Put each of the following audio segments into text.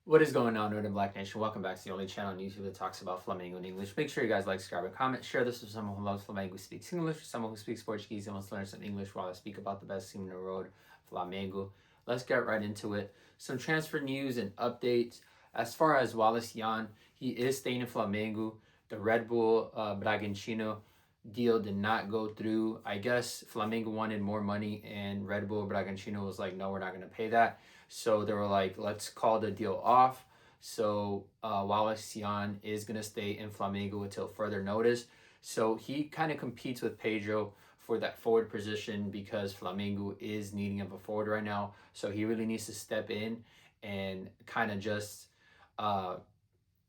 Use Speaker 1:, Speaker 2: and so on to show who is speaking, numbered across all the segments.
Speaker 1: What is going on, Northern Black Nation? Welcome back to the only channel on YouTube that talks about Flamengo in English. Make sure you guys like, subscribe, and comment. Share this with someone who loves Flamengo, speaks English, or someone who speaks Portuguese and wants to learn some English while I speak about the best team in the world, Flamengo. Let's get right into it. Some transfer news and updates. As far as Wallace Yan, he is staying in Flamengo. The Red Bull Bragantino deal did not go through. I guess Flamengo wanted more money, and Red Bull Bragantino was like, no, we're not going to pay that. So they were like, let's call the deal off. So Wallace Yan is going to stay in Flamengo until further notice. So he kind of competes with Pedro for that forward position because Flamengo is needing of a forward right now. So he really needs to step in and kind of just uh,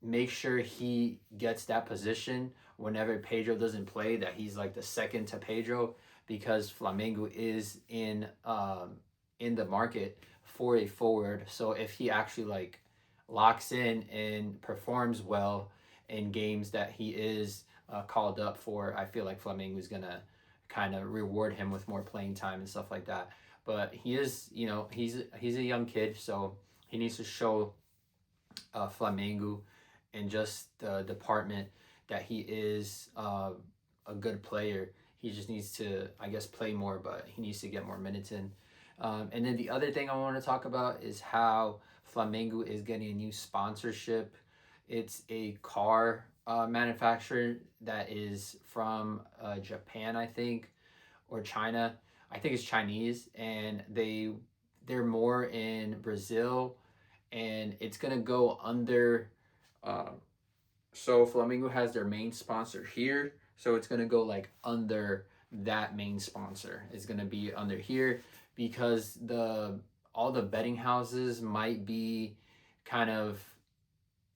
Speaker 1: make sure he gets that position whenever Pedro doesn't play, that he's like the second to Pedro, because Flamengo is in the market for a forward. So if he actually like locks in and performs well in games that he is called up for, I feel like Flamengo is gonna kind of reward him with more playing time and stuff like that. But he is, he's a young kid, so he needs to show Flamengo and just the department that he is a good player. He just needs to, I guess, play more, but he needs to get more minutes in. And then the other thing I want to talk about is how Flamengo is getting a new sponsorship. It's a car manufacturer that is from Japan, I think, or China. I think it's Chinese, and they're more in Brazil, and it's gonna go under. Uh, so Flamengo has their main sponsor here, so it's gonna go like under that main sponsor. It's gonna be under here because the all the betting houses might be kind of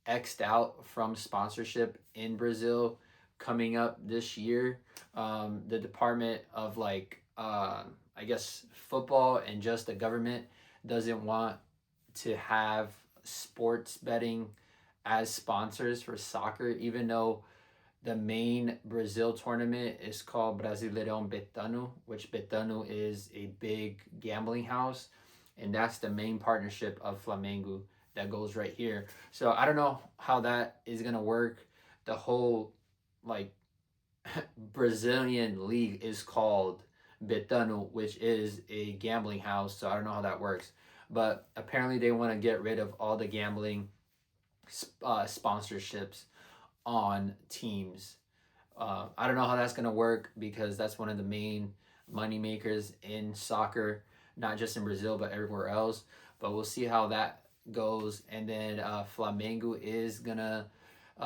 Speaker 1: xed out from sponsorship in Brazil coming up this year. The Department of I guess football and just the government doesn't want to have sports betting as sponsors for soccer, even though the main Brazil tournament is called Brasileirão Betano, which Betano is a big gambling house, and that's the main partnership of Flamengo that goes right here. So I don't know how that is gonna work. The whole like Brazilian league is called Betano, which is a gambling house. So I don't know how that works, but apparently they want to get rid of all the gambling sponsorships on teams. I don't know how that's going to work because that's one of the main money makers in soccer, not just in Brazil, but everywhere else. But we'll see how that goes. And then Flamengo is going to,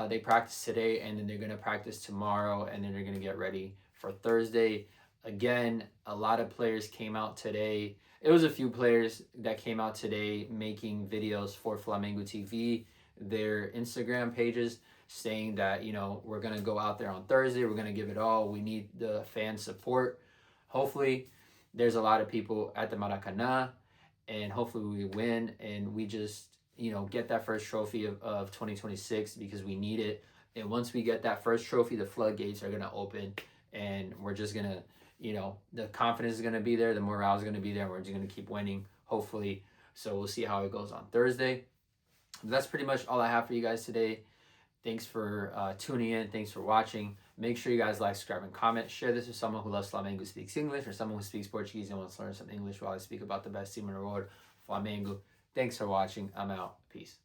Speaker 1: they practice today, and then they're going to practice tomorrow, and then they're going to get ready for Thursday. Again, a lot of players came out today. It was a few players that came out today making videos for Flamengo TV, their Instagram pages, saying that, we're going to go out there on Thursday. We're going to give it all. We need the fan support. Hopefully, there's a lot of people at the Maracanã, and hopefully we win and we just, get that first trophy of 2026 because we need it. And once we get that first trophy, the floodgates are going to open, and we're just going to, the confidence is going to be there. The morale is going to be there. And we're just going to keep winning, hopefully. So we'll see how it goes on Thursday. That's pretty much all I have for you guys today. Thanks for tuning in. Thanks for watching. Make sure you guys like, subscribe, and comment. Share this with someone who loves Flamengo, speaks English, or someone who speaks Portuguese and wants to learn some English while I speak about the best team in the world, Flamengo. Thanks for watching. I'm out. Peace.